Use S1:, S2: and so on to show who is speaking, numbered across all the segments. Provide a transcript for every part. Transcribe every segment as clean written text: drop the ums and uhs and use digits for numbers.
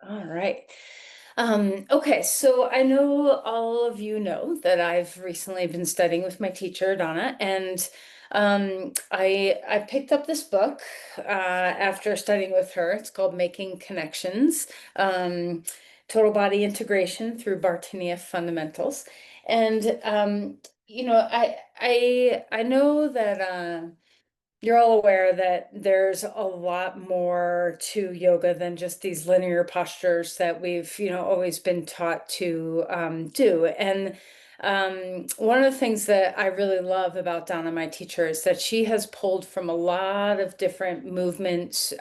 S1: All right. Okay, so I know all of you know that I've recently been studying with my teacher, Donna, and I picked up this book after studying with her. It's called Making Connections, um, Total Body Integration through Bartienieff Fundamentals. And I know that you're all aware that there's a lot more to yoga than just these linear postures that we've, always been taught to do. And one of the things that I really love about Donna, my teacher, is that she has pulled from a lot of different movements,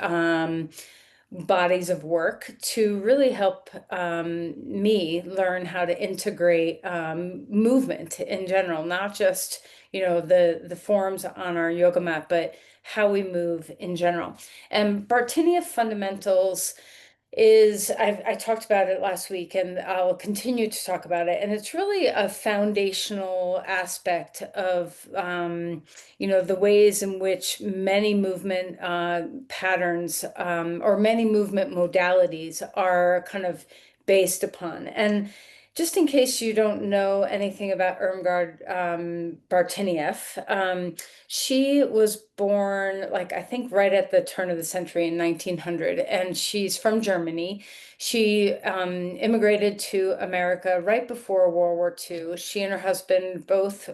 S1: bodies of work to really help me learn how to integrate movement in general, not just the forms on our yoga mat, but how we move in general. And Bartienieff Fundamentals is I talked about it last week and I'll continue to talk about it. And it's really a foundational aspect of the ways in which many movement patterns or many movement modalities are kind of based upon. And just in case you don't know anything about Irmgard Bartienieff, she was born, like, I think right at the turn of the century in 1900, and she's from Germany. She immigrated to America right before World War II. She and her husband both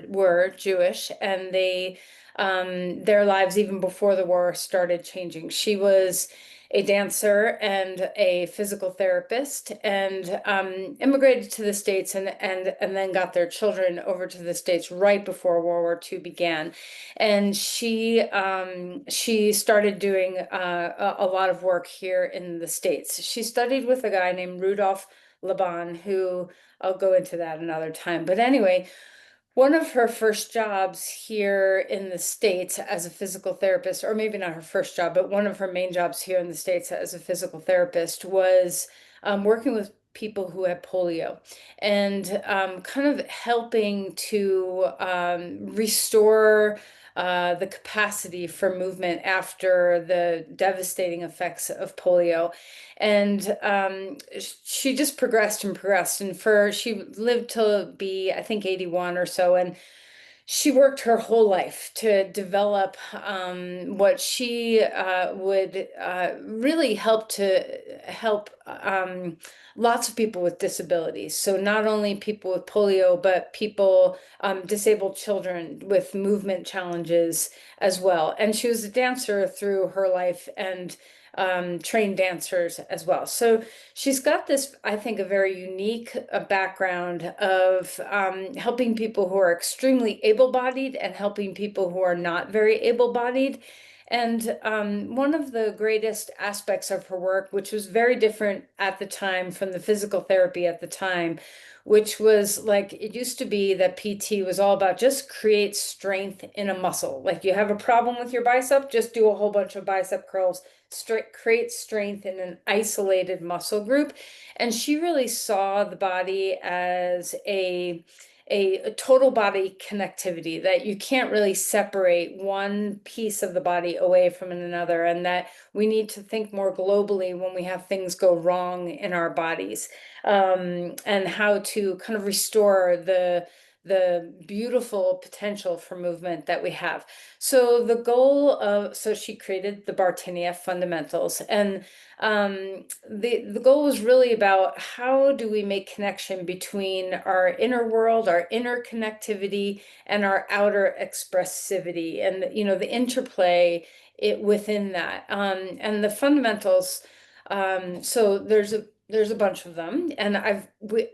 S1: were Jewish, and their lives even before the war started changing. She was a dancer and a physical therapist, and immigrated to the States and then got their children over to the States right before World War II began. And she started doing a lot of work here in the States. She studied with a guy named Rudolf Laban, who I'll go into that another time. But anyway, one of her first jobs here in the States as a physical therapist, or maybe not her first job, but one of her main jobs here in the States as a physical therapist was working with people who had polio and kind of helping to restore the capacity for movement after the devastating effects of polio. And she just progressed and progressed. And she lived to be, I think, 81 or so. And she worked her whole life to develop what she would really help lots of people with disabilities. So not only people with polio, but people, disabled children with movement challenges as well. And she was a dancer through her life and trained dancers as well. So she's got this, I think, a very unique background of helping people who are extremely able-bodied and helping people who are not very able-bodied. And one of the greatest aspects of her work, which was very different at the time from the physical therapy at the time, which was like, it used to be that PT was all about just create strength in a muscle. Like you have a problem with your bicep, just do a whole bunch of bicep curls, create strength in an isolated muscle group. And she really saw the body as a total body connectivity, that you can't really separate one piece of the body away from another, and that we need to think more globally when we have things go wrong in our bodies, and how to kind of restore the beautiful potential for movement that we have. So she created the Bartienieff Fundamentals, and the goal was really about how do we make connection between our inner world, our inner connectivity, and our outer expressivity, and the interplay within that. And the fundamentals. So there's a bunch of them, and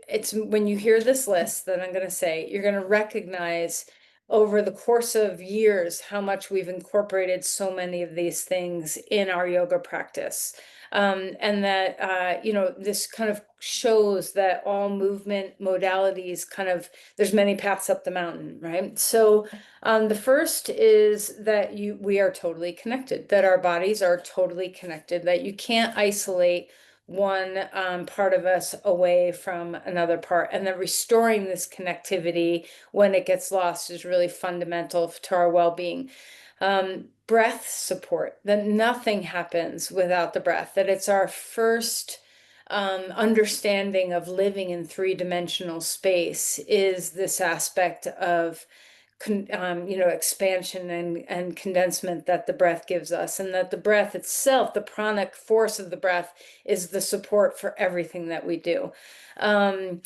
S1: it's when you hear this list that I'm going to say, you're going to recognize over the course of years how much we've incorporated so many of these things in our yoga practice. And that this kind of shows that all movement modalities there's many paths up the mountain, right? So the first is that we are totally connected, that our bodies are totally connected, that you can't isolate one part of us away from another part, and that restoring this connectivity when it gets lost is really fundamental to our well-being. Breath support, that nothing happens without the breath, that it's our first understanding of living in three-dimensional space is this aspect of expansion and condensement that the breath gives us, and that the breath itself, the pranic force of the breath, is the support for everything that we do. The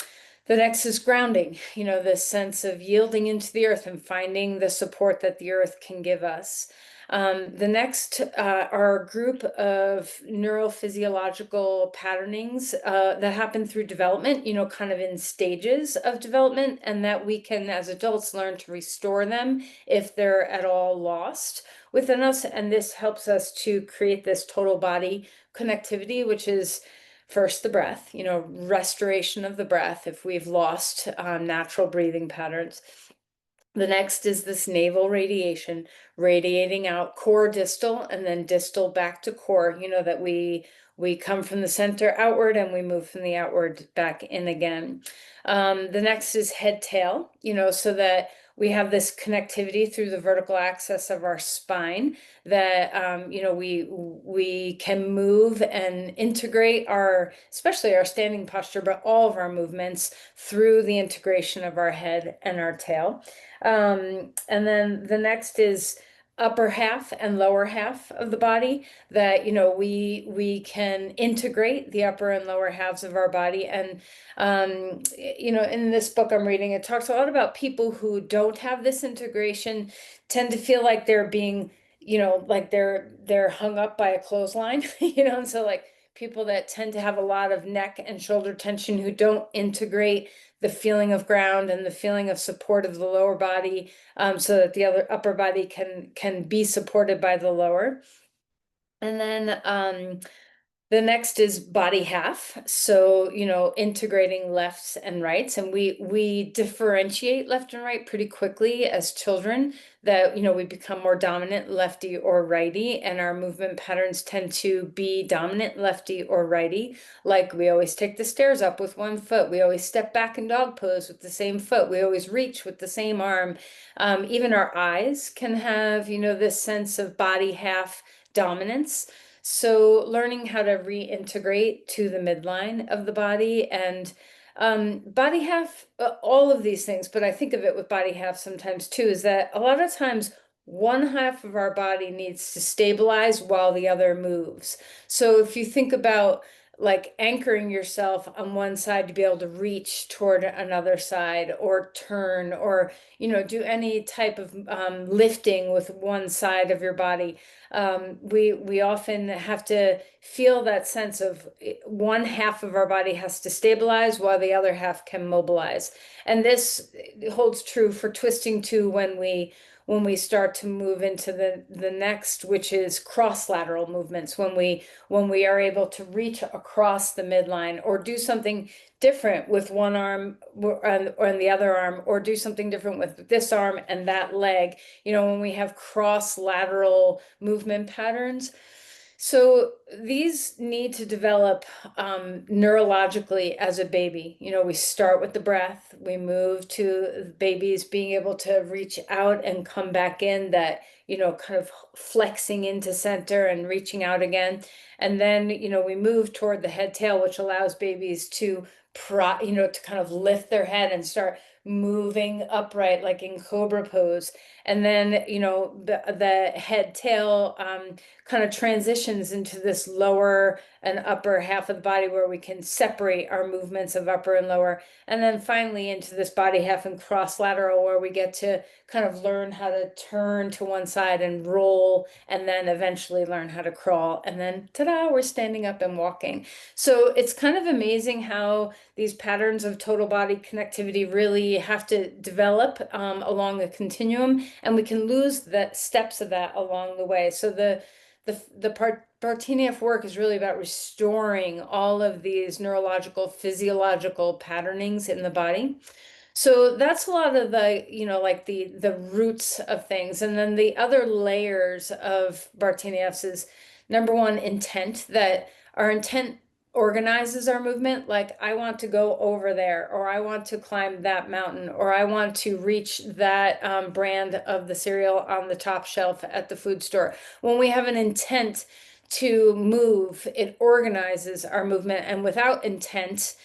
S1: next is grounding, this sense of yielding into the earth and finding the support that the earth can give us. The next are a group of neurophysiological patternings that happen through development, kind of in stages of development, and that we can, as adults, learn to restore them if they're at all lost within us. And this helps us to create this total body connectivity, which is first the breath, restoration of the breath if we've lost natural breathing patterns. The next is this navel radiation, radiating out core distal and then distal back to core, that we come from the center outward and we move from the outward back in again. The next is head tail, so that we have this connectivity through the vertical axis of our spine, that we can move and integrate especially our standing posture, but all of our movements through the integration of our head and our tail. And then the next is upper half and lower half of the body, that we can integrate the upper and lower halves of our body. And in this book I'm reading, it talks a lot about people who don't have this integration tend to feel like they're being, like they're hung up by a clothesline, and so like people that tend to have a lot of neck and shoulder tension, who don't integrate the feeling of ground and the feeling of support of the lower body, so that the other upper body can be supported by the lower. And then the next is body half. So, integrating lefts and rights. And we differentiate left and right pretty quickly as children, that, we become more dominant lefty or righty, and our movement patterns tend to be dominant lefty or righty. Like we always take the stairs up with one foot. We always step back in dog pose with the same foot. We always reach with the same arm. Even our eyes can have, this sense of body half dominance. So learning how to reintegrate to the midline of the body, and body half, all of these things, but I think of it with body half sometimes too, is that a lot of times one half of our body needs to stabilize while the other moves. So if you think about like anchoring yourself on one side to be able to reach toward another side, or turn, or do any type of lifting with one side of your body, we often have to feel that sense of one half of our body has to stabilize while the other half can mobilize. And this holds true for twisting too, when we start to move into the next, which is cross lateral movements, when we are able to reach across the midline, or do something different with one arm or the other arm, or do something different with this arm and that leg, when we have cross lateral movement patterns. So these need to develop neurologically as a baby. We start with the breath, we move to babies being able to reach out and come back in, that, kind of flexing into center and reaching out again. And then, we move toward the head tail, which allows babies to to kind of lift their head and start moving upright, like in cobra pose. And then, the head tail kind of transitions into this lower and upper half of the body, where we can separate our movements of upper and lower. And then finally into this body half and cross lateral, where we get to kind of learn how to turn to one side and roll, and then eventually learn how to crawl. And then ta-da, we're standing up and walking. So it's kind of amazing how these patterns of total body connectivity really have to develop along a continuum, and we can lose the steps of that along the way. So the Bartienieff work is really about restoring all of these neurological, physiological patternings in the body. So that's a lot of the, like the roots of things. And then the other layers of Bartinieff's is, number one, intent, that our intent organizes our movement. Like, I want to go over there, or I want to climb that mountain, or I want to reach that brand of the cereal on the top shelf at the food store. When we have an intent to move, it organizes our movement, and without intent,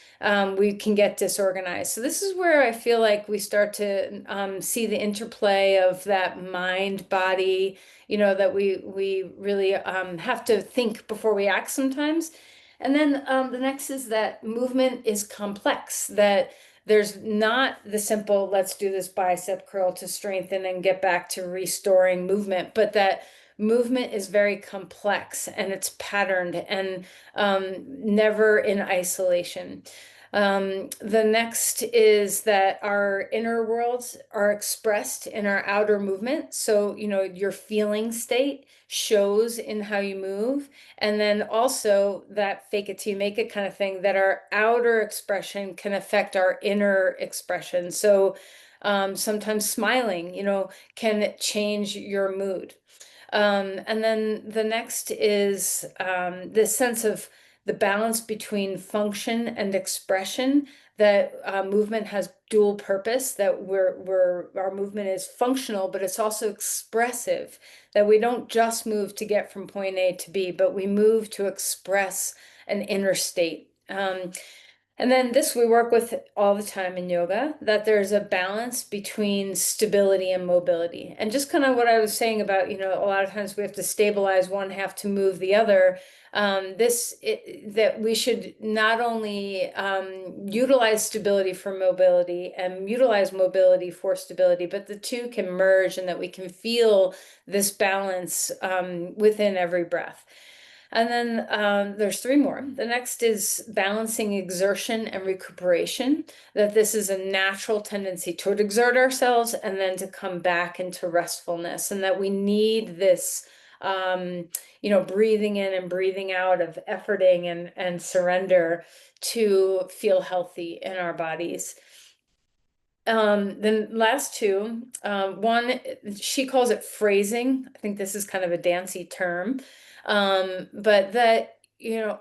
S1: we can get disorganized. So this is where I feel like we start to see the interplay of that mind body, that we really have to think before we act sometimes. And then the next is that movement is complex, that there's not the simple, let's do this bicep curl to strengthen and get back to restoring movement, but that movement is very complex and it's patterned and never in isolation. The next is that our inner worlds are expressed in our outer movement. So, your feeling state shows in how you move. And then also that fake it till you make it kind of thing, that our outer expression can affect our inner expression. So, sometimes smiling, can change your mood. And then the next is this sense of the balance between function and expression, that movement has dual purpose, that our movement is functional, but it's also expressive, that we don't just move to get from point A to B, but we move to express an inner state. And then this we work with all the time in yoga, that there's a balance between stability and mobility. And just kind of what I was saying about, a lot of times we have to stabilize one half to move the other. That we should not only utilize stability for mobility and utilize mobility for stability, but the two can merge, and that we can feel this balance within every breath. And then there's three more. The next is balancing exertion and recuperation, that this is a natural tendency to exert ourselves and then to come back into restfulness, and that we need this, breathing in and breathing out of efforting and surrender to feel healthy in our bodies. Then last two, one, she calls it phrasing. I think this is kind of a dancey term. But that,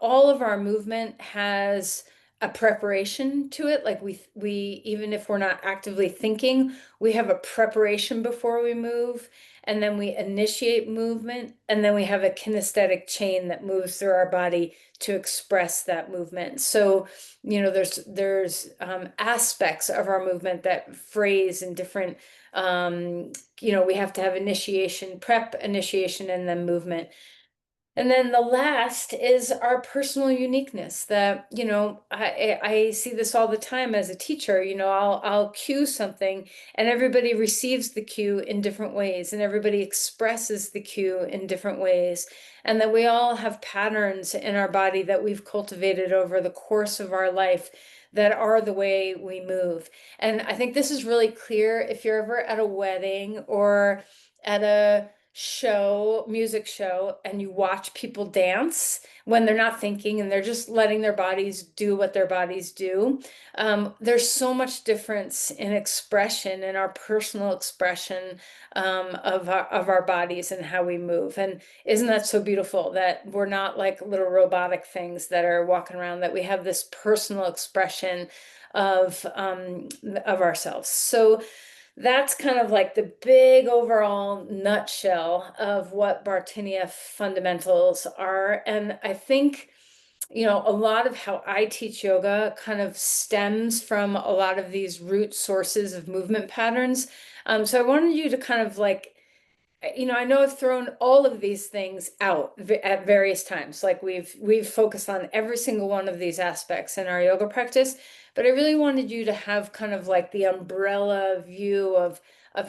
S1: all of our movement has a preparation to it. Like we, even if we're not actively thinking, we have a preparation before we move, and then we initiate movement, and then we have a kinesthetic chain that moves through our body to express that movement. So, there's aspects of our movement that phrase in different, we have to have initiation, prep, initiation, and then movement. And then the last is our personal uniqueness, that, I see this all the time as a teacher. I'll cue something and everybody receives the cue in different ways, and everybody expresses the cue in different ways. And that we all have patterns in our body that we've cultivated over the course of our life that are the way we move. And I think this is really clear if you're ever at a wedding or at a music show, and you watch people dance when they're not thinking and they're just letting their bodies do what their bodies do. There's so much difference in expression, in our personal expression of our bodies and how we move. And isn't that so beautiful, that we're not like little robotic things that are walking around, that we have this personal expression of ourselves. So that's kind of like the big overall nutshell of what Bartienieff fundamentals are. And I think, a lot of how I teach yoga kind of stems from a lot of these root sources of movement patterns. So I wanted you to kind of like, I know I've thrown all of these things out at various times. Like we've focused on every single one of these aspects in our yoga practice, but I really wanted you to have kind of like the umbrella view of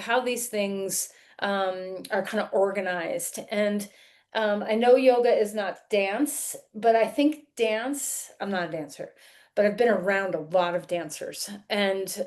S1: how these things are kind of organized. And I know yoga is not dance, but I think I'm not a dancer, but I've been around a lot of dancers, and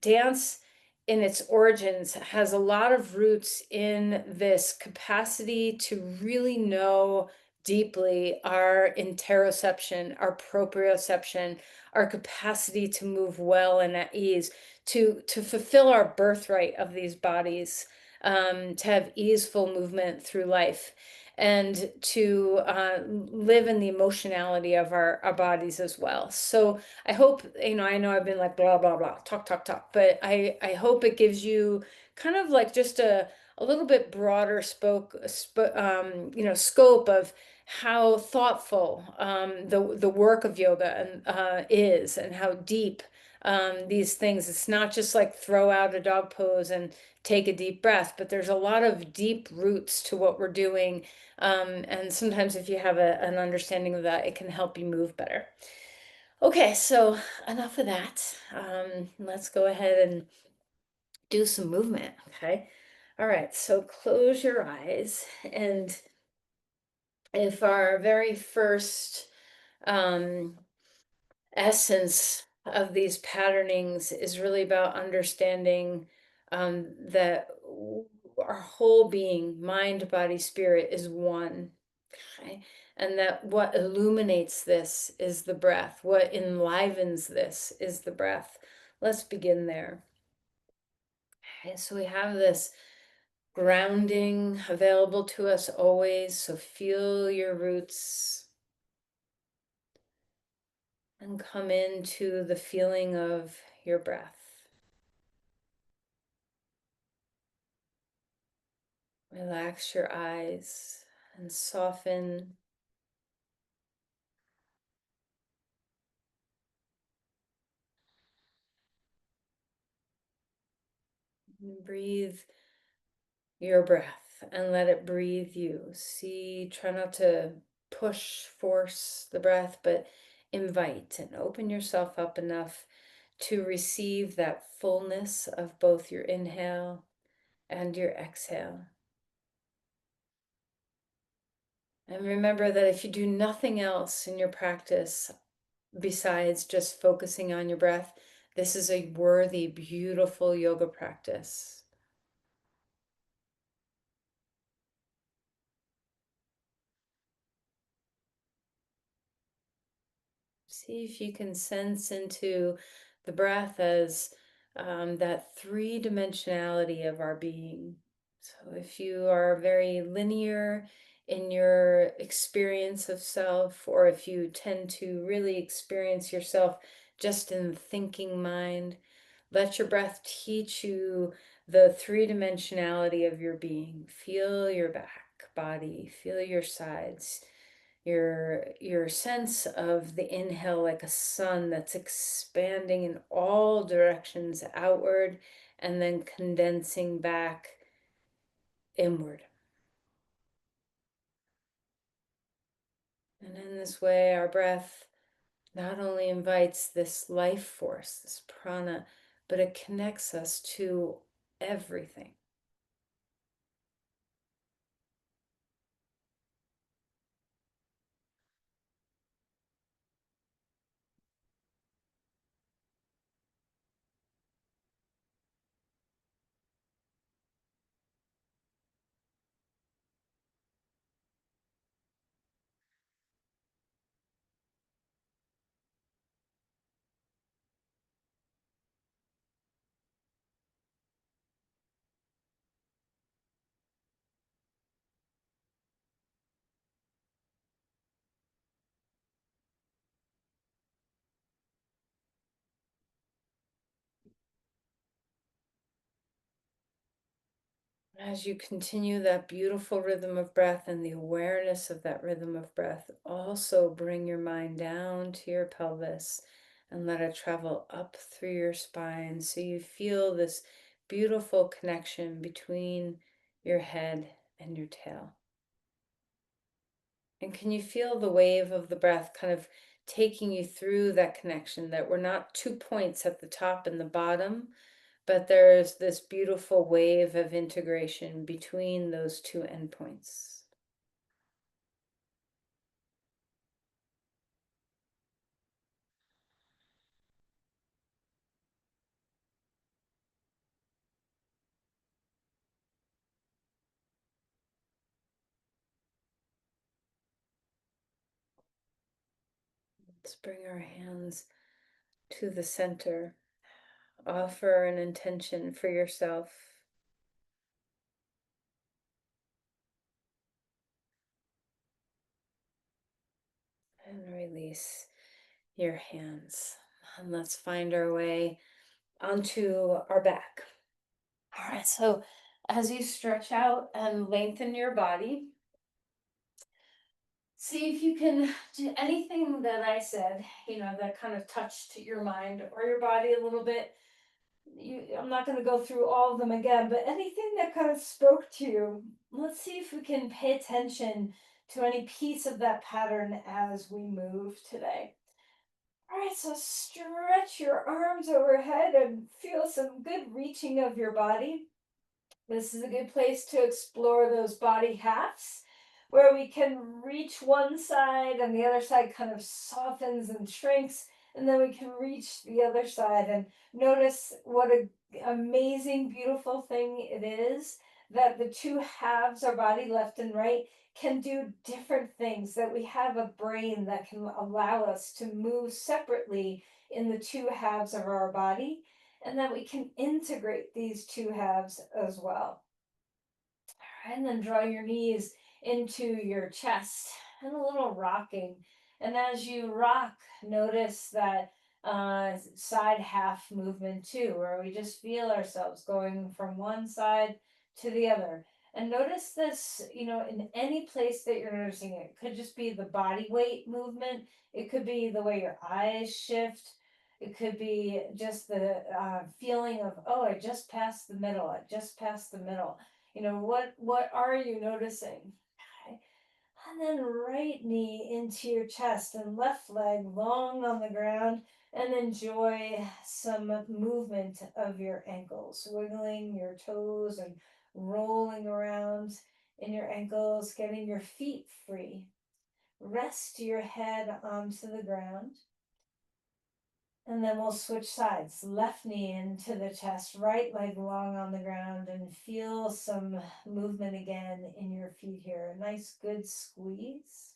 S1: dance in its origins has a lot of roots in this capacity to really know deeply our interoception, our proprioception, our capacity to move well and at ease, to fulfill our birthright of these bodies, to have easeful movement through life, and to live in the emotionality of our bodies as well. So I hope, I know I've been like blah, blah, blah, talk, talk, talk, but I hope it gives you kind of like just a little bit broader scope of how thoughtful the work of yoga and is, and how deep these things. It's not just like throw out a dog pose and take a deep breath, but there's a lot of deep roots to what we're doing. And sometimes if you have an understanding of that, it can help you move better. Okay, so enough of that. Let's go ahead and do some movement, okay? All right, so close your eyes. And if our very first um, essence of these patternings is really about understanding that our whole being, mind, body, spirit, is one. Okay? And that what illuminates this is the breath. What enlivens this is the breath. Let's begin there. Okay, so we have this grounding available to us always. So feel your roots and come into the feeling of your breath. Relax your eyes and soften. And breathe your breath and let it breathe you. See, try not to push, force the breath, but invite and open yourself up enough to receive that fullness of both your inhale and your exhale. And remember that if you do nothing else in your practice besides just focusing on your breath, this is a worthy, beautiful yoga practice. See if you can sense into the breath as that three-dimensionality of our being. So if you are very linear in your experience of self, or if you tend to really experience yourself just in the thinking mind, let your breath teach you the three-dimensionality of your being. Feel your back body, feel your sides, your sense of the inhale like a sun that's expanding in all directions outward and then condensing back inward. And in this way, our breath not only invites this life force, this prana, but it connects us to everything. As you continue that beautiful rhythm of breath and the awareness of that rhythm of breath, also bring your mind down to your pelvis and let it travel up through your spine so you feel this beautiful connection between your head and your tail. And can you feel the wave of the breath kind of taking you through that connection, that we're not 2 points at the top and the bottom, but there's this beautiful wave of integration between those two endpoints. Let's bring our hands to the center. Offer an intention for yourself. And release your hands. And let's find our way onto our back. All right, so as you stretch out and lengthen your body, See if you can do anything that I said, that kind of touched your mind or your body a little bit. I'm not going to go through all of them again, but anything that kind of spoke to you, let's see if we can pay attention to any piece of that pattern as we move today. All right, so stretch your arms overhead and feel some good reaching of your body. This is a good place to explore those body halves where we can reach one side and the other side kind of softens and shrinks, and then we can reach the other side and notice what a amazing, beautiful thing it is that the two halves, our body left and right, can do different things, that we have a brain that can allow us to move separately in the two halves of our body, and that we can integrate these two halves as well. And then draw your knees into your chest and a little rocking. And as you rock, notice that side half movement too, where we just feel ourselves going from one side to the other. And notice this, in any place that you're noticing it. It could just be the body weight movement. It could be the way your eyes shift. It could be just the feeling of, oh, I just passed the middle. I just passed the middle. What are you noticing? Okay. And then right knee into your chest and left leg long on the ground, and enjoy some movement of your ankles, wiggling your toes and rolling around in your ankles, getting your feet free. Rest your head onto the ground. And then we'll switch sides. Left knee into the chest, right leg long on the ground, and feel some movement again in your feet here. A nice good squeeze.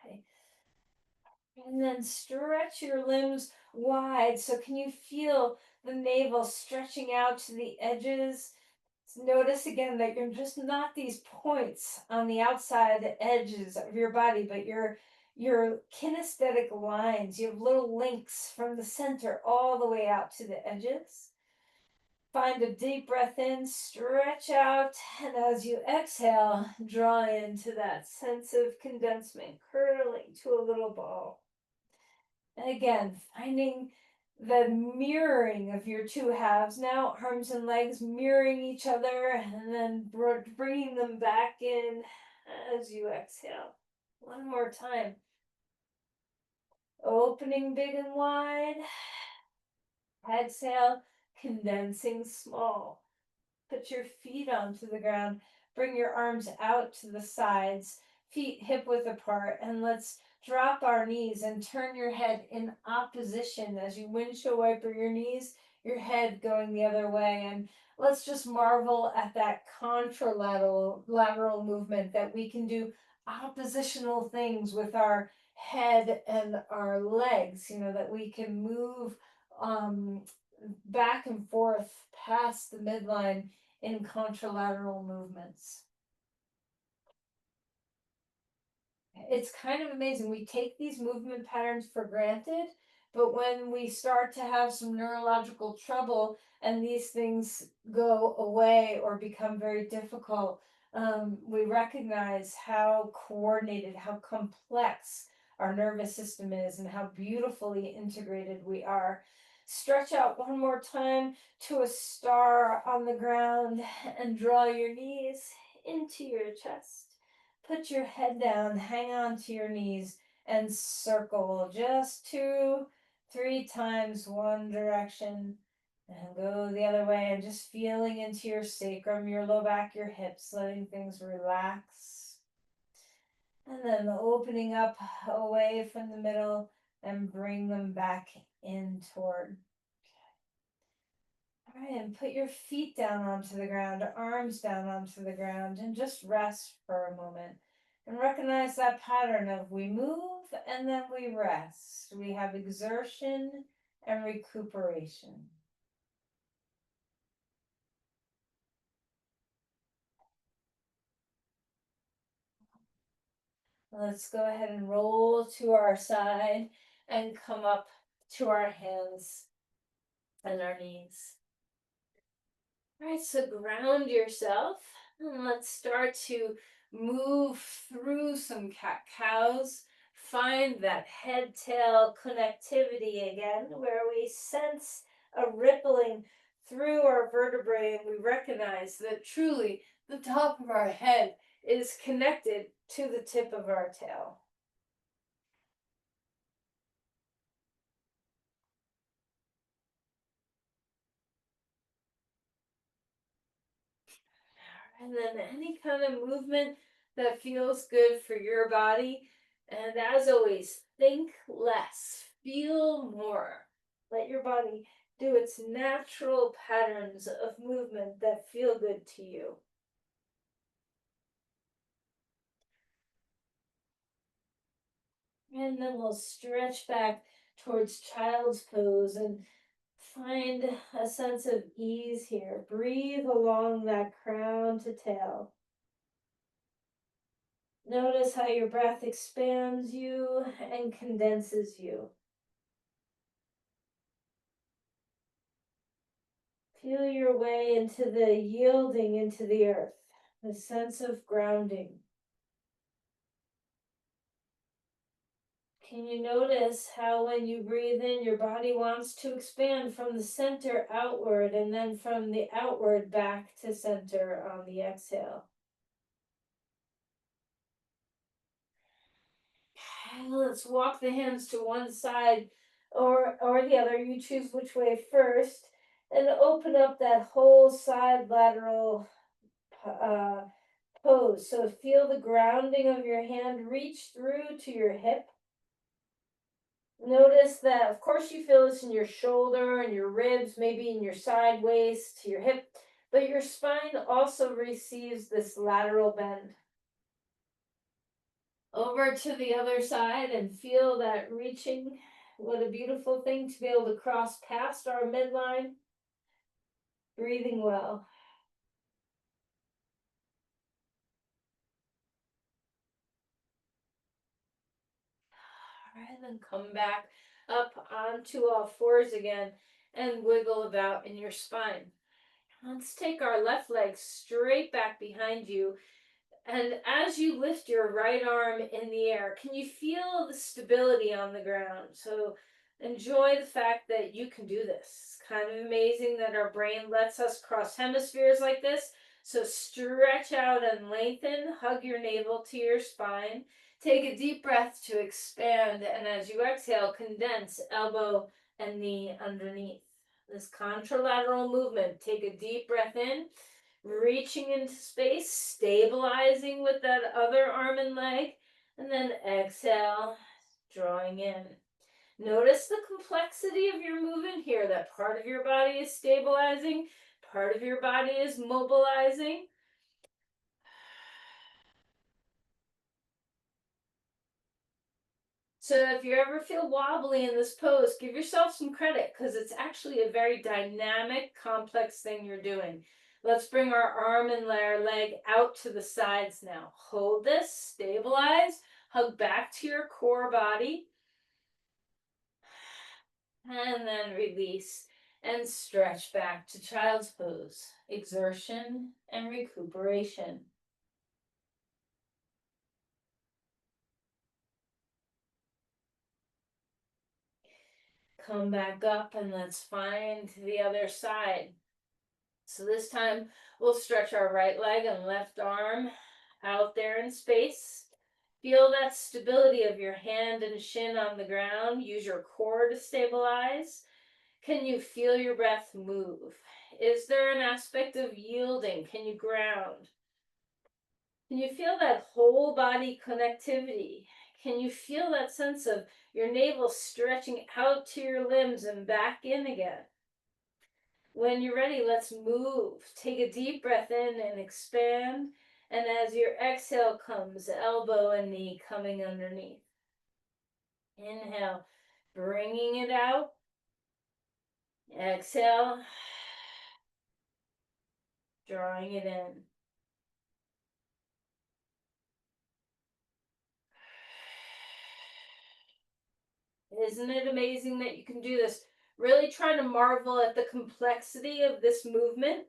S1: Okay. And then stretch your limbs wide. So can you feel the navel stretching out to the edges? Notice again that you're just not these points on the outside edges of your body, but your kinesthetic lines. You have little links from the center all the way out to the edges. Find a deep breath in, stretch out, and as you exhale, draw into that sense of condensement, curling to a little ball. And again, finding the mirroring of your two halves now, arms and legs mirroring each other, and then bringing them back in as you exhale. One more time. Opening big and wide. Exhale, condensing small. Put your feet onto the ground. Bring your arms out to the sides, feet hip width apart, and let's drop our knees and turn your head in opposition as you windshield wiper your knees, your head going the other way. And let's just marvel at that contralateral movement, that we can do oppositional things with our head and our legs, that we can move um, back and forth past the midline in contralateral movements. It's kind of amazing. We take these movement patterns for granted, but when we start to have some neurological trouble and these things go away or become very difficult, we recognize how coordinated, how complex our nervous system is, and how beautifully integrated we are. Stretch out one more time to a star on the ground and draw your knees into your chest. Put your head down, hang on to your knees, and circle just 2, 3 times one direction, and go the other way, and just feeling into your sacrum, your low back, your hips, letting things relax. And then opening up away from the middle and bring them back in toward. All right, and put your feet down onto the ground, arms down onto the ground, and just rest for a moment. And recognize that pattern of we move and then we rest. We have exertion and recuperation. Let's go ahead and roll to our side and come up to our hands and our knees. All right, so ground yourself, and let's start to move through some cat-cows, find that head-tail connectivity again, where we sense a rippling through our vertebrae and we recognize that truly the top of our head is connected to the tip of our tail. And then any kind of movement that feels good for your body. And as always, think less, feel more. Let your body do its natural patterns of movement that feel good to you. And then we'll stretch back towards child's pose and find a sense of ease here. Breathe along that crown to tail. Notice how your breath expands you and condenses you. Feel your way into the yielding into the earth, the sense of grounding. Can you notice how when you breathe in, your body wants to expand from the center outward and then from the outward back to center on the exhale? Let's walk the hands to one side or the other. You choose which way first. And open up that whole side lateral uh, pose. So feel the grounding of your hand reach through to your hip. Notice that, of course, you feel this in your shoulder and your ribs, maybe in your side waist to your hip, but your spine also receives this lateral bend. Over to the other side and feel that reaching. What a beautiful thing to be able to cross past our midline. Breathing well. All right, then come back up onto all fours again and wiggle about in your spine. Let's take our left leg straight back behind you. And as you lift your right arm in the air, can you feel the stability on the ground? So enjoy the fact that you can do this. It's kind of amazing that our brain lets us cross hemispheres like this. So stretch out and lengthen, hug your navel to your spine. Take a deep breath to expand, and as you exhale, condense elbow and knee underneath. This contralateral movement. Take a deep breath in, reaching into space, stabilizing with that other arm and leg, and then exhale, drawing in. Notice the complexity of your movement here, that part of your body is stabilizing, part of your body is mobilizing. So if you ever feel wobbly in this pose, give yourself some credit because it's actually a very dynamic, complex thing you're doing. Let's bring our arm and our leg out to the sides now. Hold this, stabilize, hug back to your core body, and then release and stretch back to child's pose. Exertion and recuperation. Come back up and let's find the other side. So this time we'll stretch our right leg and left arm out there in space. Feel that stability of your hand and shin on the ground. Use your core to stabilize. Can you feel your breath move? Is there an aspect of yielding? Can you ground? Can you feel that whole body connectivity? Can you feel that sense of your navel stretching out to your limbs and back in again? When you're ready, let's move. Take a deep breath in and expand. And as your exhale comes, elbow and knee coming underneath. Inhale, bringing it out. Exhale, drawing it in. Isn't it amazing that you can do this? Really try to marvel at the complexity of this movement.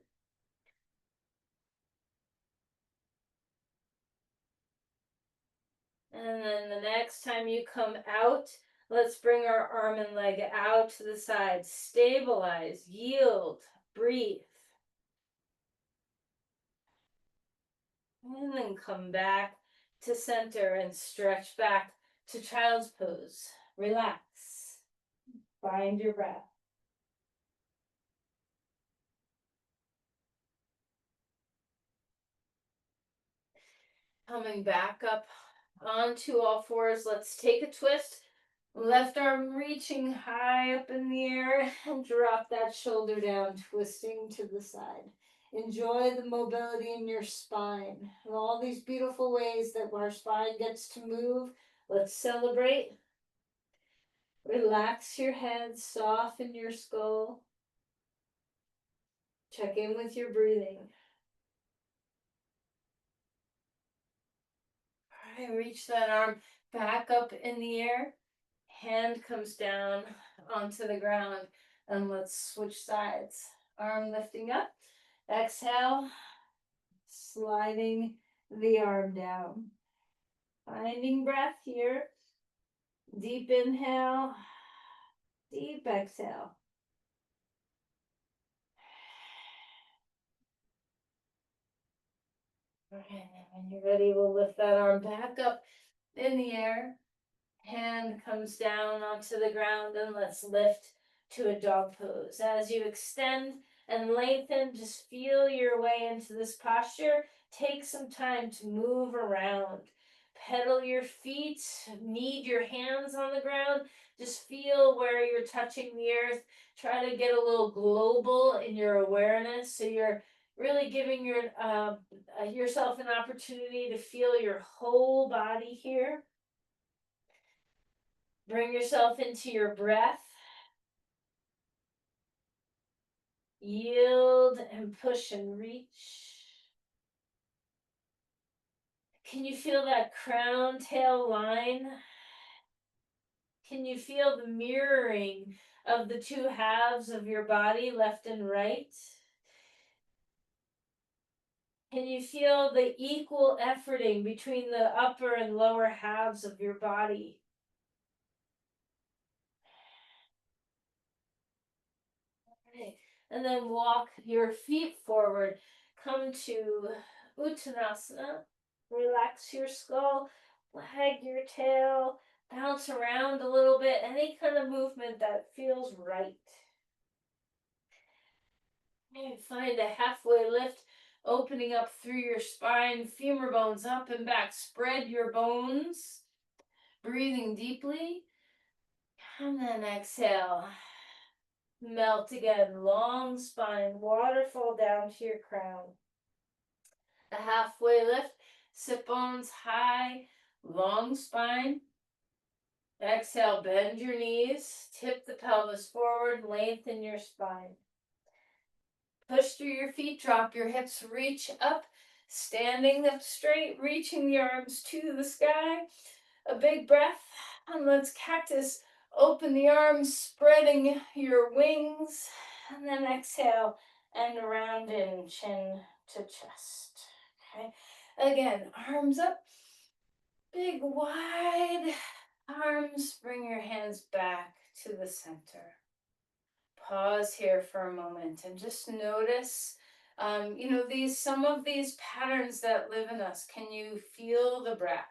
S1: And then the next time you come out, let's bring our arm and leg out to the side. Stabilize, yield, breathe. And then come back to center and stretch back to child's pose. Relax. Find your breath. Coming back up onto all fours, let's take a twist. Left arm reaching high up in the air and drop that shoulder down, twisting to the side. Enjoy the mobility in your spine and all these beautiful ways that our spine gets to move. Let's celebrate. Relax your head, soften your skull. Check in with your breathing. All right, reach that arm back up in the air. Hand comes down onto the ground, and let's switch sides. Arm lifting up. Exhale, sliding the arm down. Finding breath here. Deep inhale, deep exhale. All right, when you're ready, we'll lift that arm back up in the air. Hand comes down onto the ground, and let's lift to a dog pose. As you extend and lengthen, just feel your way into this posture. Take some time to move around. Pedal your feet, knead your hands on the ground. Just feel where you're touching the earth. Try to get a little global in your awareness, so you're really giving yourself an opportunity to feel your whole body here. Bring yourself into your breath. Yield and push and reach. Can you feel that crown tail line? Can you feel the mirroring of the two halves of your body, left and right? Can you feel the equal efforting between the upper and lower halves of your body? Okay. And then walk your feet forward. Come to Uttanasana. Relax your skull, wag your tail, bounce around a little bit, any kind of movement that feels right. Maybe find a halfway lift, opening up through your spine, femur bones up and back. Spread your bones, breathing deeply, and then exhale. Melt again, long spine, waterfall down to your crown. A halfway lift, sit bones high, long spine. Exhale, bend your knees, tip the pelvis forward, lengthen your spine. Push through your feet, drop your hips, reach up, standing up straight, reaching the arms to the sky. A big breath, and let's cactus. Open the arms, spreading your wings, and then exhale and round in, chin to chest. Okay, again, arms up, big wide arms. Bring your hands back to the center. Pause here for a moment and just notice, some of these patterns that live in us. Can you feel the breath?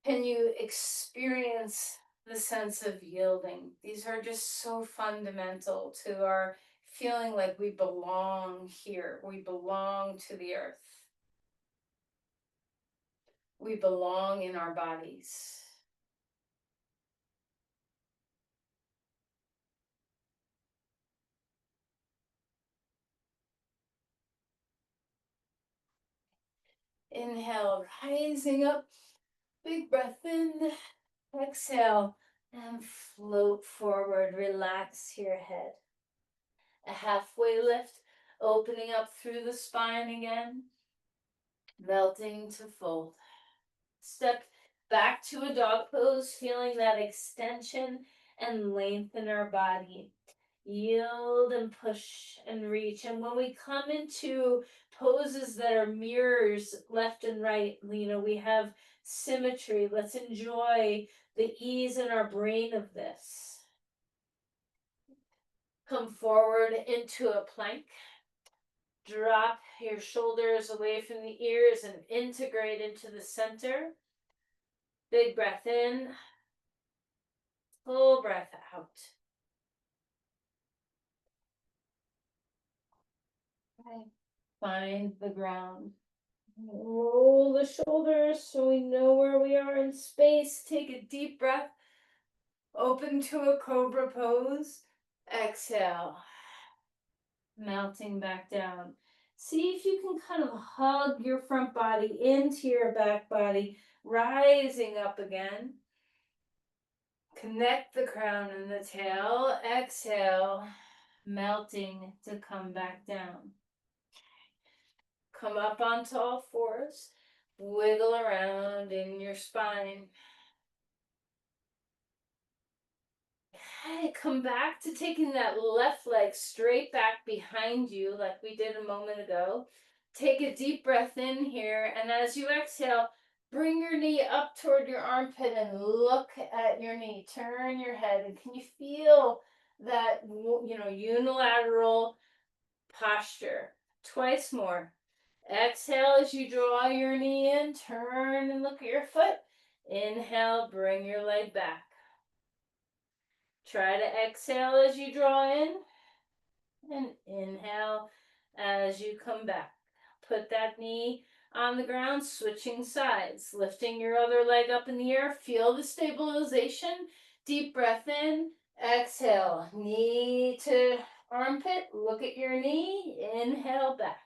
S1: Can you experience the sense of yielding? These are just so fundamental to our feeling like we belong here. We belong to the earth. We belong in our bodies. Inhale, rising up, big breath in, exhale, and float forward. Relax your head. A halfway lift, opening up through the spine again, melting to fold. Step back to a dog pose, feeling that extension and length in our body.
S2: Yield and push and reach. And when we come into poses that are mirrors left and right, we have symmetry. Let's enjoy the ease in our brain of this. Come forward into a plank. Drop your shoulders away from the ears and integrate into the center. Big breath in, full breath out. Okay. Find the ground. Roll the shoulders so we know where we are in space. Take a deep breath. Open to a cobra pose. Exhale. Melting back down. See if you can kind of hug your front body into your back body, rising up again. Connect the crown and the tail. Exhale, melting to come back down. Come up onto all fours. Wiggle around in your spine. Okay, come back to taking that left leg straight back behind you like we did a moment ago. Take a deep breath in here, and as you exhale, bring your knee up toward your armpit and look at your knee. Turn your head, and can you feel that, unilateral posture? Twice more. Exhale as you draw your knee in, turn and look at your foot. Inhale, bring your leg back. Try to exhale as you draw in, and inhale as you come back. Put that knee on the ground, switching sides, lifting your other leg up in the air. Feel the stabilization. Deep breath in, exhale, knee to armpit, look at your knee, inhale back.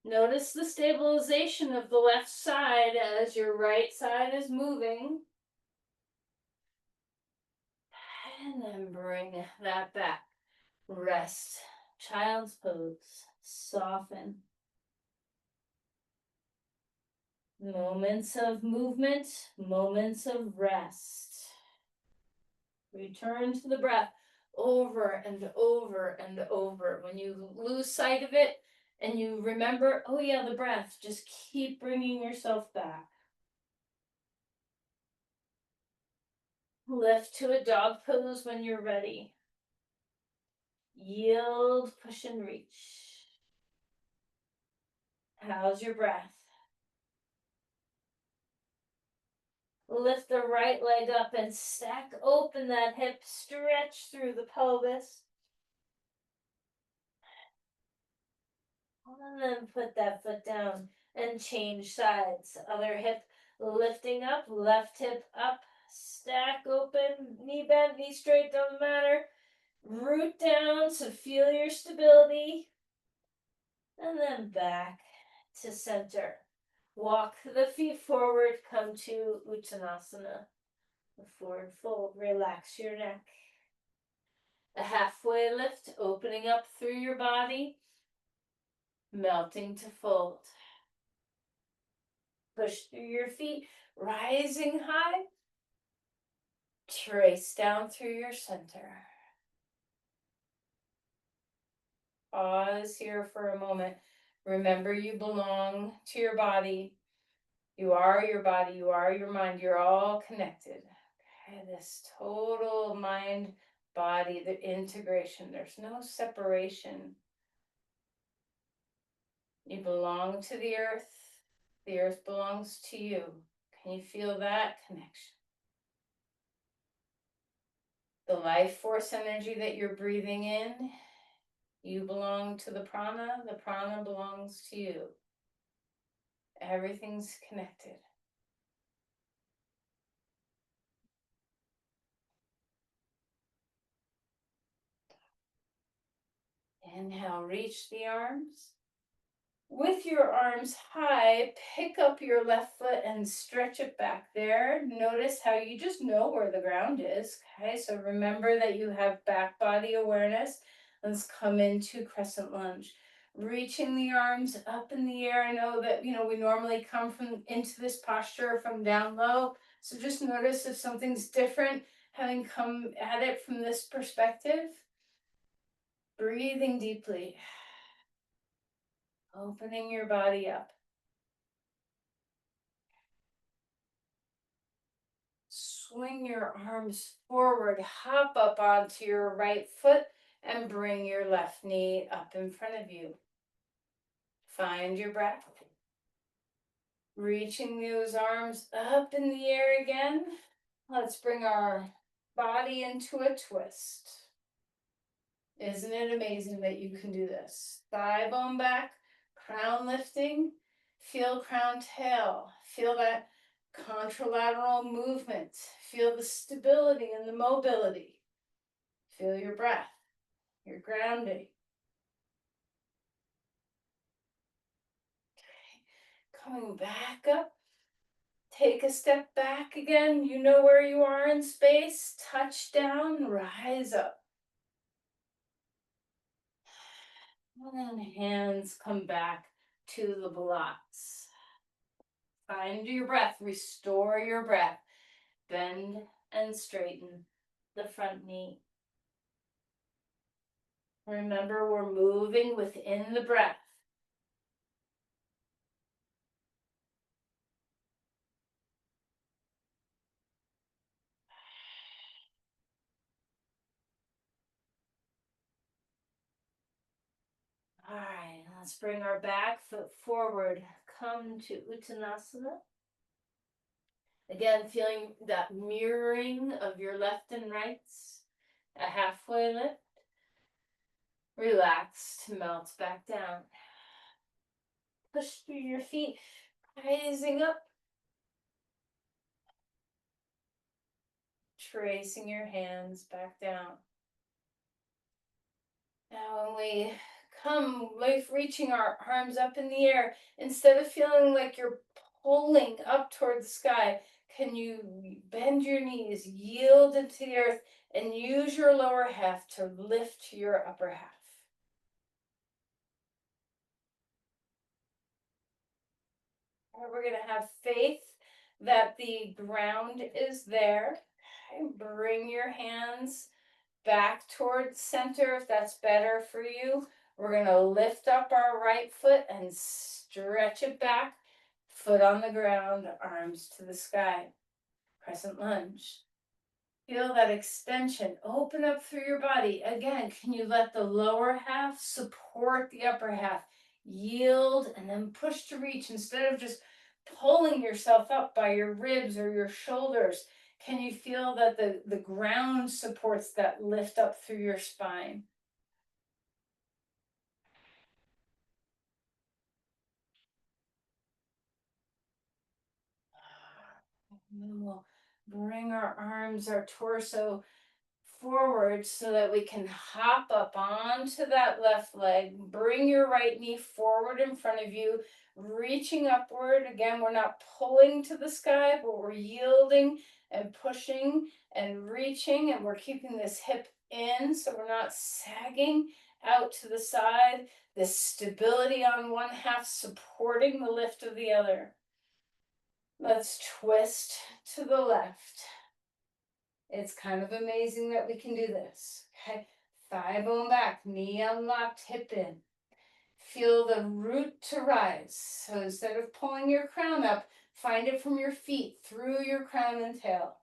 S2: Notice the stabilization of the left side as your right side is moving. And then bring that back. Rest. Child's pose. Soften. Moments of movement, moments of rest. Return to the breath over and over and over. When you lose sight of it and you remember, oh yeah, the breath, just keep bringing yourself back. Lift to a dog pose when you're ready. Yield, push and reach. How's your breath? Lift the right leg up and stack open that hip, stretch through the pelvis. And then put that foot down and change sides. Other hip lifting up, left hip up, stack open, knee bent, knee straight, doesn't matter. Root down, so feel your stability. And then back to center. Walk the feet forward, come to Uttanasana. The forward fold, relax your neck. A halfway lift, opening up through your body, melting to fold. Push through your feet, rising high. Trace down through your center. Pause here for a moment. Remember, you belong to your body. You are your body, you are your mind, you're all connected. Okay, this total mind body, the integration, there's no separation. You belong to the earth belongs to you. Can you feel that connection? The life force energy that you're breathing in, you belong to the prana belongs to you. Everything's connected. Inhale, reach the arms. With your arms high, pick up your left foot and stretch it back there. Notice how you just know where the ground is. Okay, so remember that you have back body awareness. Let's come into crescent lunge. Reaching the arms up in the air. I know that, we normally come from into this posture from down low.
S1: So just notice if something's different, having come at it from this perspective. Breathing deeply, opening your body up. Swing your arms forward, hop up onto your right foot, and bring your left knee up in front of you. Find your breath. Reaching those arms up in the air again. Let's bring our body into a twist. Isn't it amazing that you can do this? Thigh bone back, crown lifting. Feel crown tail. Feel that contralateral movement. Feel the stability and the mobility. Feel your breath, your grounding. Okay. Coming back up. Take a step back again. You know where you are in space. Touch down, rise up. And then hands come back to the blocks. Find your breath, restore your breath. Bend and straighten the front knee. Remember, we're moving within the breath. All right, let's bring our back foot forward. Come to Uttanasana. Again, feeling that mirroring of your left and rights. A halfway lift. Relax to melt back down. Push through your feet, rising up. Tracing your hands back down. Now when we come, reaching our arms up in the air, instead of feeling like you're pulling up toward the sky, can you bend your knees, yield into the earth, and use your lower half to lift your upper half? We're going to have faith that the ground is there. Okay, bring your hands back towards center if that's better for you. We're going to lift up our right foot and stretch it back. Foot on the ground, arms to the sky. Crescent lunge. Feel that extension. Open up through your body. Again, can you let the lower half support the upper half? Yield and then push to reach instead of just pulling yourself up by your ribs or your shoulders. Can you feel that the ground supports that lift up through your spine? And then we'll bring our arms, our torso forward so that we can hop up onto that left leg. Bring your right knee forward in front of you, reaching upward. Again, we're not pulling to the sky, but we're yielding and pushing and reaching, and we're keeping this hip in so we're not sagging out to the side. This stability on one half supporting the lift of the other. Let's twist to the left. It's kind of amazing that we can do this. Okay, thigh bone back, knee unlocked, hip in. Feel the root to rise. So instead of pulling your crown up, find it from your feet through your crown and tail.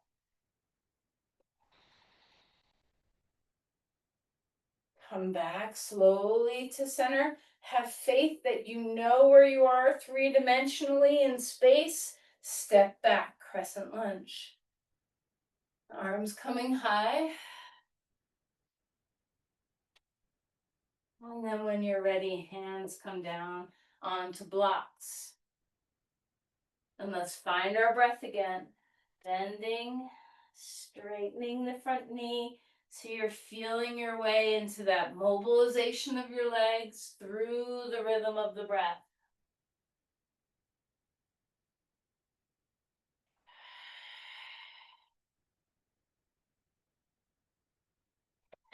S1: Come back slowly to center. Have faith that you know where you are three-dimensionally in space. Step back, crescent lunge. Arms coming high. And then when you're ready, hands come down onto blocks. And let's find our breath again. Bending, straightening the front knee. So you're feeling your way into that mobilization of your legs through the rhythm of the breath.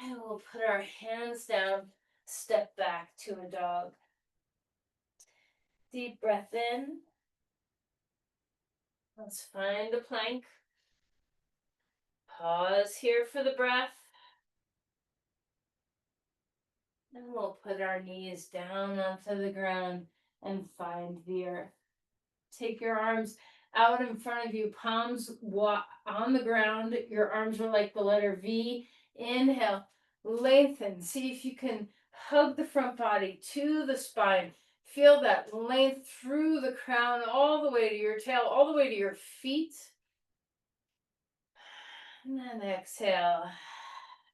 S1: And we'll put our hands down, step back to a dog. Deep breath in.
S2: Let's find a plank. Pause here for the breath. And we'll put our knees down onto the ground and find the earth. Take your arms out in front of you, palms on the ground. Your arms are like the letter V. Inhale, lengthen. See if you can hug the front body to the spine. Feel that length through the crown, all the way to your tail, all the way to your feet. And then exhale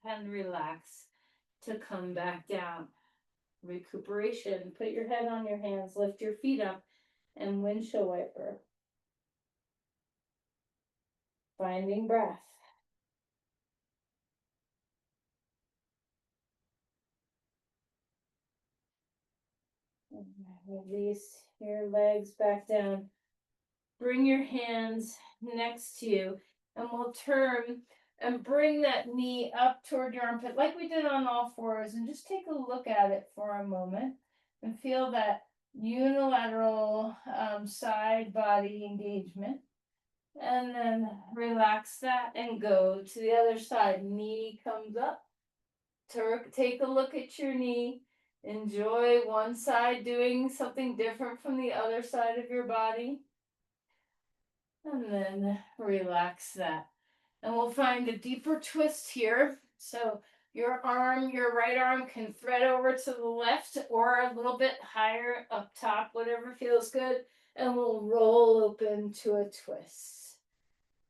S2: and relax to come back down. Recuperation. Put your head on your hands, lift your feet up, and windshield wiper. Finding breath. And release your legs back down. Bring your hands next to you, and we'll turn and bring that knee up toward your armpit like we did on all fours, and just take a look at it for a moment and feel that unilateral side body engagement. And then relax that and go to the other side. Knee comes up. Take a look at your knee. Enjoy one side doing something different from the other side of your body. And then relax that. And we'll find a deeper twist here. So your right arm can thread over to the left or a little bit higher up top, whatever feels good. And we'll roll open to a twist.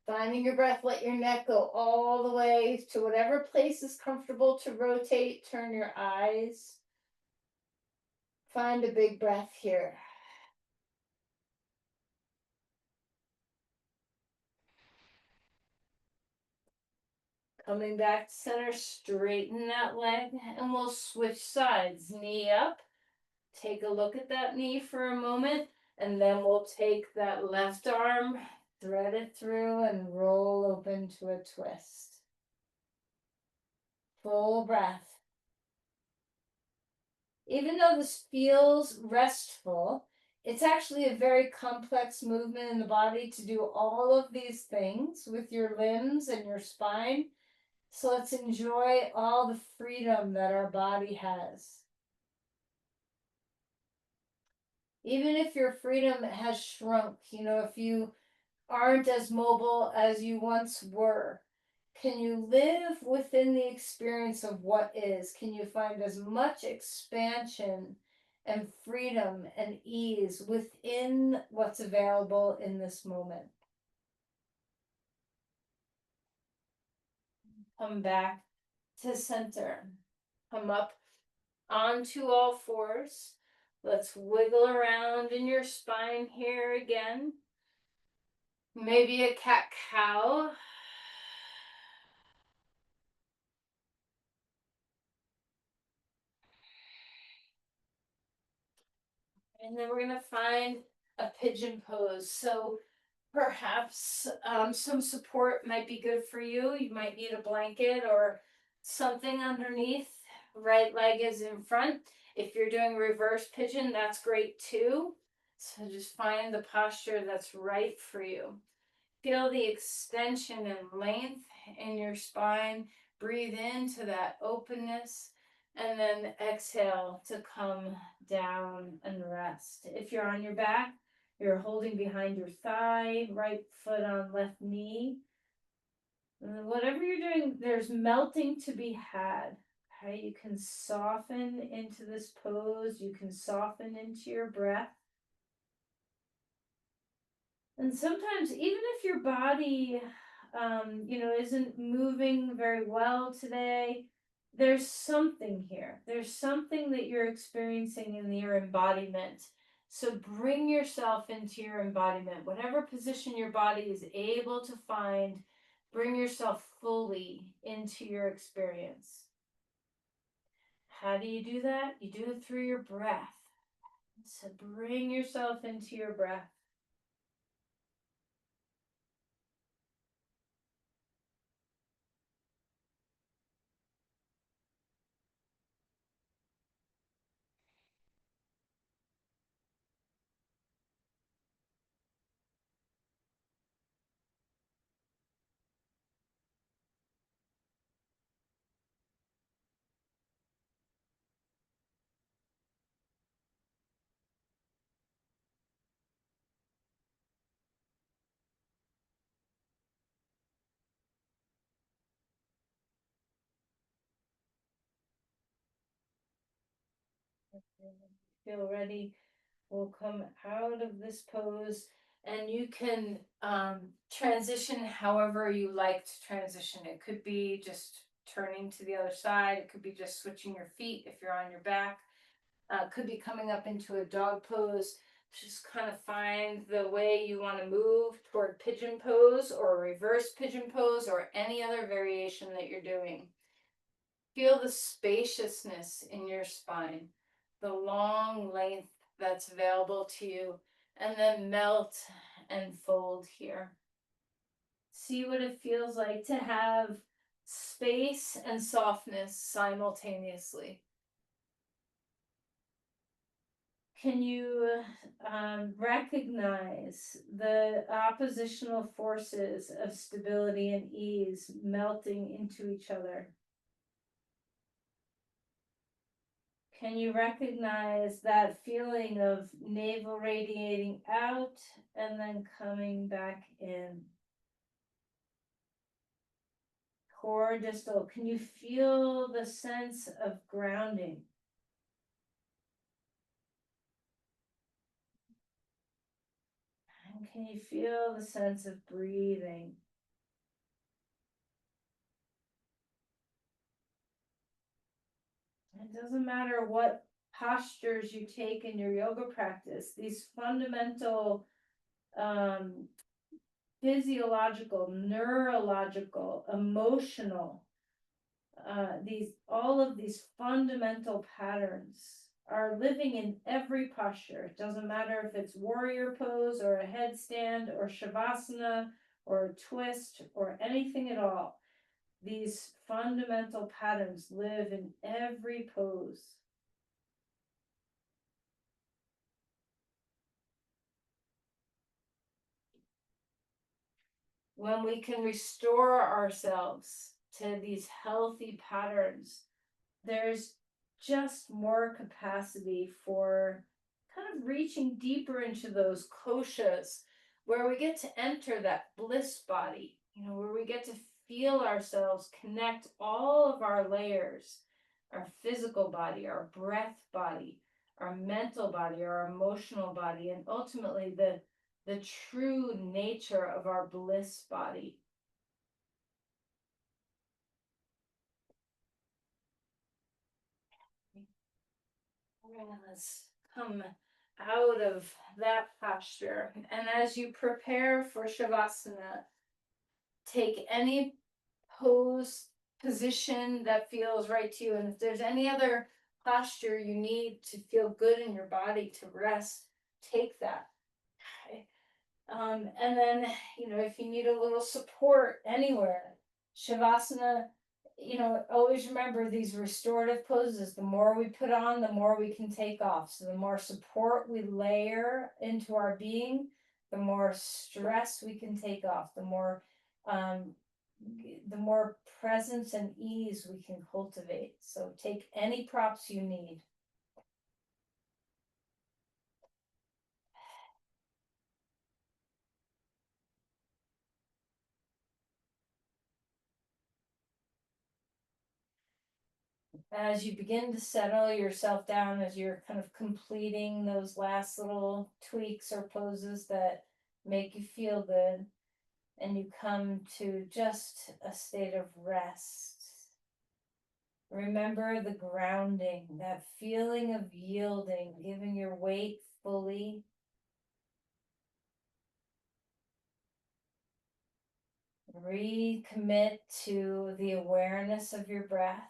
S2: Finding your breath, let your neck go all the way to whatever place is comfortable to rotate. Turn your eyes. Find a big breath here. Coming back to center, straighten that leg, and we'll switch sides. Knee up. Take a look at that knee for a moment, and then we'll take that left arm, thread it through, and roll open to a twist. Full breath. Even though this feels restful, it's actually a very complex movement in the body to do all of these things with your limbs and your spine. So let's enjoy all the freedom that our body has. Even if your freedom has shrunk, if you aren't as mobile as you once were, can you live within the experience of what is? Can you find as much expansion and freedom and ease within what's available in this moment? Come back to center. Come up onto all fours. Let's wiggle around in your spine here again. Maybe a cat-cow. And then we're going to find a pigeon pose. So perhaps some support might be good for you. You might need a blanket or something underneath. Right leg is in front. If you're doing reverse pigeon, that's great too. So just find the posture that's right for you. Feel the extension and length in your spine. Breathe into that openness. And then exhale to come down and rest. If you're on your back, you're holding behind your thigh, right foot on left knee. And whatever you're doing, there's melting to be had. Okay, you can soften into this pose. You can soften into your breath. And sometimes, even if your body, isn't moving very well today, there's something here. There's something that you're experiencing in your embodiment. So bring yourself into your embodiment. Whatever position your body is able to find, bring yourself fully into your experience. How do you do that? You do it through your breath. So bring yourself into your breath. Feel ready, we'll come out of this pose, and you can transition however you like to transition. It could be just turning to the other side, it could be just switching your feet if you're on your back, could be coming up into a dog pose. Just kind of find the way you want to move toward pigeon pose or reverse pigeon pose or any other variation that you're doing. Feel the spaciousness in your spine, the long length that's available to you, and then melt and fold here. See what it feels like to have space and softness simultaneously. Can you recognize the oppositional forces of stability and ease melting into each other? Can you recognize that feeling of navel radiating out and then coming back in? Core distal, can you feel the sense of grounding? And can you feel the sense of breathing? It doesn't matter what postures you take in your yoga practice, these fundamental physiological, neurological, emotional, these all of these fundamental patterns are living in every posture. It doesn't matter if it's warrior pose or a headstand or shavasana or a twist or anything at all. These fundamental patterns live in every pose. When we can restore ourselves to these healthy patterns, there's just more capacity for kind of reaching deeper into those koshas where we get to enter that bliss body, where we get to feel ourselves connect all of our layers, our physical body, our breath body, our mental body, our emotional body, and ultimately the true nature of our bliss body. Let's come out of that posture. And as you prepare for Shavasana, take any position that feels right to you. And if there's any other posture you need to feel good in your body to rest, take that. Okay. And then, if you need a little support anywhere, Shavasana, always remember these restorative poses. The more we put on, the more we can take off. So the more support we layer into our being, the more stress we can take off, um, the more presence and ease we can cultivate. So take any props you need. As you begin to settle yourself down, as you're kind of completing those last little tweaks or poses that make you feel good, and you come to just a state of rest. Remember the grounding, that feeling of yielding, giving your weight fully. Recommit to the awareness of your breath.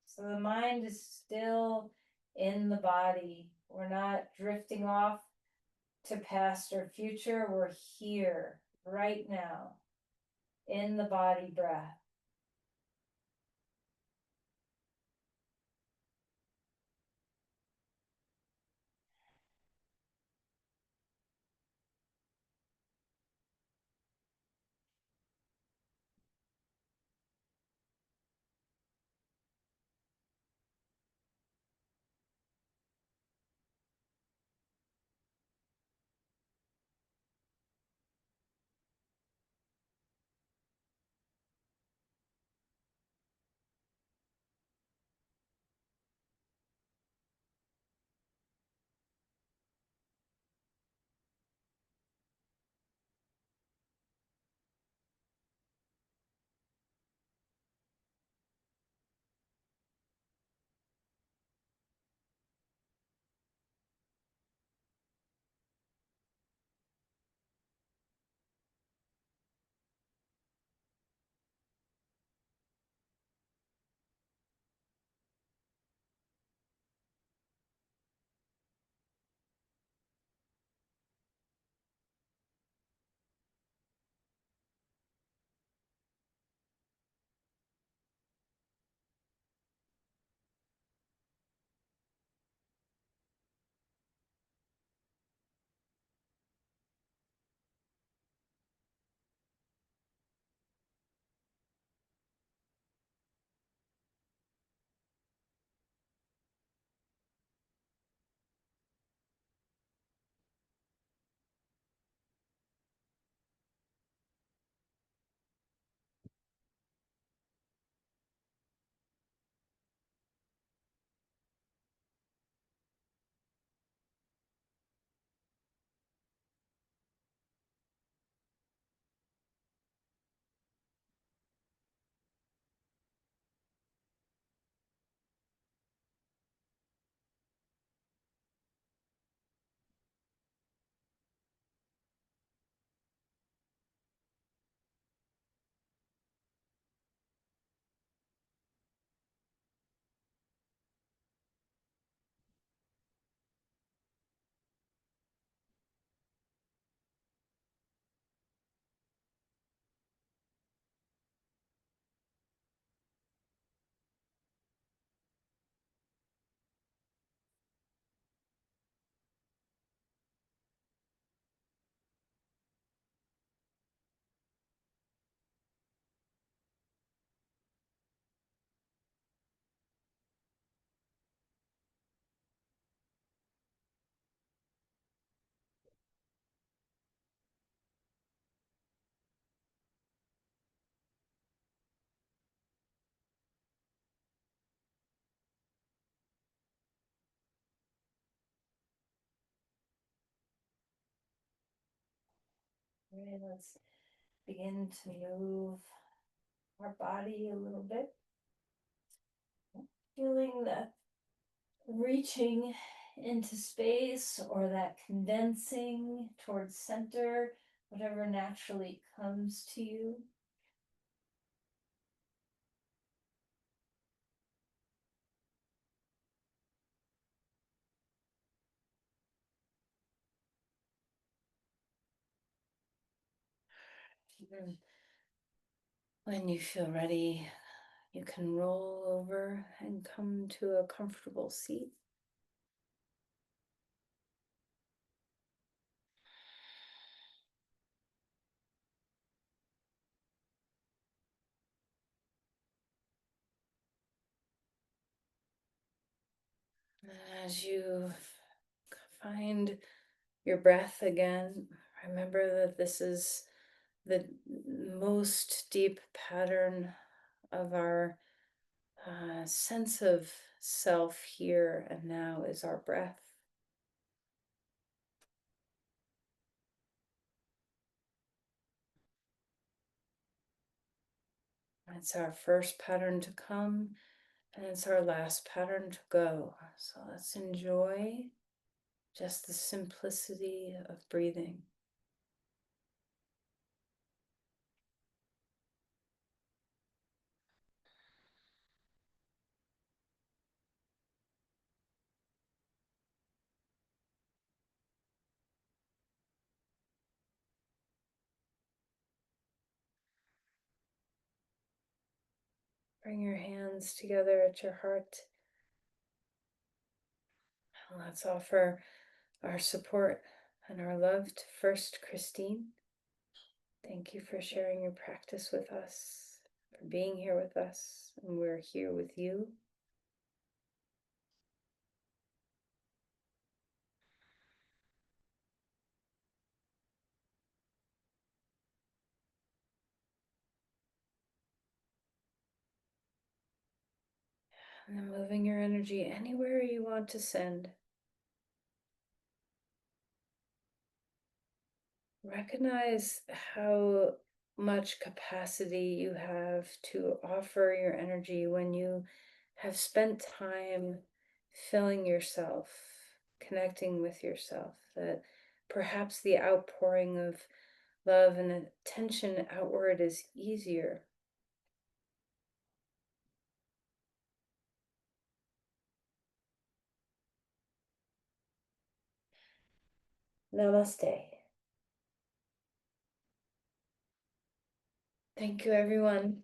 S2: So the mind is still in the body. We're not drifting off to past or future. We're here right now in the body breath. Alright, let's begin to move our body a little bit. Feeling the reaching into space or that condensing towards center, whatever naturally comes to you.
S1: And when you feel ready, you can roll over and come to a comfortable seat. As you find your breath again, remember that this is the most deep pattern of our sense of self here and now is our breath. It's our first pattern to come, and it's our last pattern to go. So let's enjoy just the simplicity of breathing. Bring your hands together at your heart. And let's offer our support and our love to first Christine. Thank you for sharing your practice with us, for being here with us, and we're here with you. And then moving your energy anywhere you want to send. Recognize how much capacity you have to offer your energy when you have spent time filling yourself, connecting with yourself, that perhaps the outpouring of love and attention outward is easier. Namaste. Thank you, everyone.